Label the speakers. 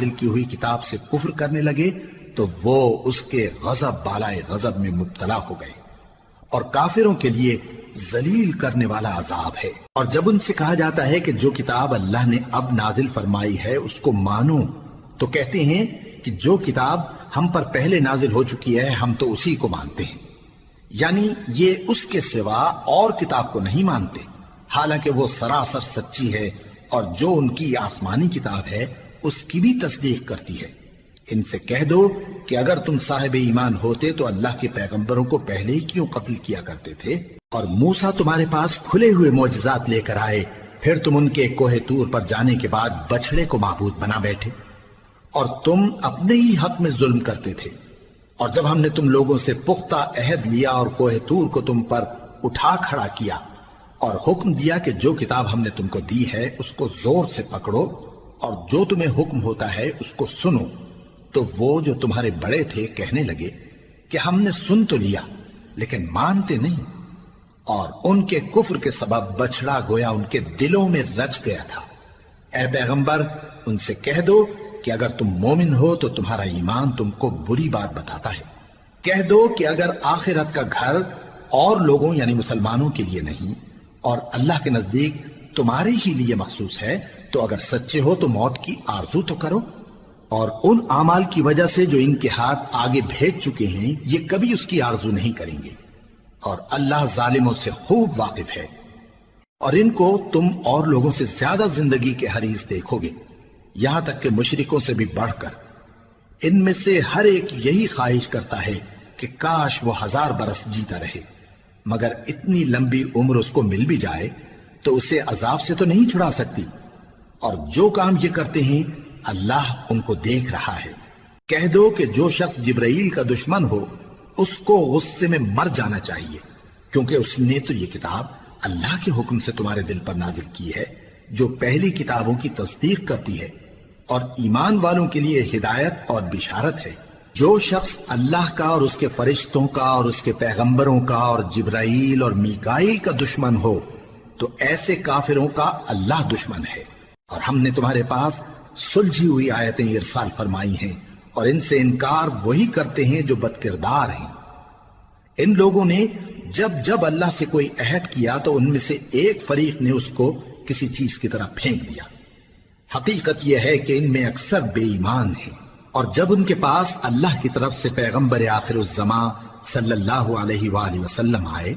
Speaker 1: नाजिल की हुई किताब से कुफ्र करने लगे तो वो उसके गजब बालाए गजब में मुब्तला हो गए, और काफिरों के लिए जलील करने वाला अजाब है। और जब उनसे कहा जाता है कि जो किताब अल्लाह ने अब नाजिल फरमाई है उसको मानो, तो कहते हैं कि जो किताब हम पर पहले नाजिल हो चुकी है हम तो उसी को मानते हैं, यानी ये उसके सिवा और किताब को नहीं मानते, हालांकि वो सरासर सच्ची है और जो उनकी आसमानी किताब है उसकी भी तस्दीक करती है। इनसे कह दो कि अगर तुम साहिब ईमान होते तो अल्लाह के पैगंबरों को पहले ही क्यों कत्ल किया करते थे। और मूसा तुम्हारे पास खुले हुए मोजज़ात लेकर आए, फिर तुम उनके कोहे तूर पर जाने के बाद बछड़े को माबूद बना बैठे, और तुम अपने ही हक में जुल्म करते थे। और जब हमने तुम लोगों से पुख्ता अहद लिया और कोहे तूर को तुम पर उठा खड़ा किया और हुक्म दिया कि जो किताब हमने तुमको दी है उसको जोर से पकड़ो और जो तुम्हें हुक्म होता है उसको सुनो, तो वो जो तुम्हारे बड़े थे कहने लगे कि हमने सुन तो लिया लेकिन मानते नहीं, और उनके कुफ्र के सबब बछड़ा गोया उनके दिलों में रच गया था। ऐ पैगंबर, उनसे कह दो कि अगर तुम मोमिन हो तो तुम्हारा ईमान तुमको बुरी बात बताता है। कह दो कि अगर आखिरत का घर और लोगों यानी मुसलमानों के लिए नहीं और अल्लाह के नजदीक तुम्हारे ही लिए मखसूस है, तो अगर सच्चे हो तो मौत की आरजू तो करो, और उन आमाल की वजह से जो इनके हाथ आगे भेज चुके हैं ये कभी उसकी आरजू नहीं करेंगे, और अल्लाह जालिमों से खूब वाकिफ है। और इनको तुम और लोगों से ज्यादा जिंदगी के हरीस देखोगे, यहां तक कि मुशरिकों से भी बढ़कर। इनमें से हर एक यही ख्वाहिश करता है कि काश वो 1000 बरस जीता रहे, मगर इतनी लंबी उम्र उसको मिल भी जाए तो उसे अजाब से तो नहीं छुड़ा सकती, और जो काम ये करते हैं अल्लाह उनको देख रहा है। कह दो कि जो शख्स जिब्राइल का दुश्मन हो उसको गुस्से में मर जाना चाहिए, क्योंकि उसने तो ये किताब अल्लाह के हुक्म से तुम्हारे दिल पर नाजिल की है, जो पहली किताबों की तस्दीक करती है और ईमान वालों के लिए हिदायत और बिशारत है। जो शख्स अल्लाह का और उसके फरिश्तों का और उसके पैगंबरों का और जिब्राइल और मीकाईल का दुश्मन हो, तो ऐसे काफिरों का अल्लाह दुश्मन है। और हमने तुम्हारे पास सुलझी हुई आयतें इरसाल फरमाई हैं, और इनसे इनकार वही करते हैं जो बदकिरदार हैं। इन लोगों ने जब जब अल्लाह से कोई अहद किया तो उनमें से एक फरीक ने उसको किसी चीज की तरह फेंक दिया। हकीकत यह है कि इनमें अक्सर बेईमान हैं, और जब उनके पास अल्लाह की तरफ से पैगंबर आखिरुज़्ज़मा सल्लल्लाहु अलैहि वसल्लम आए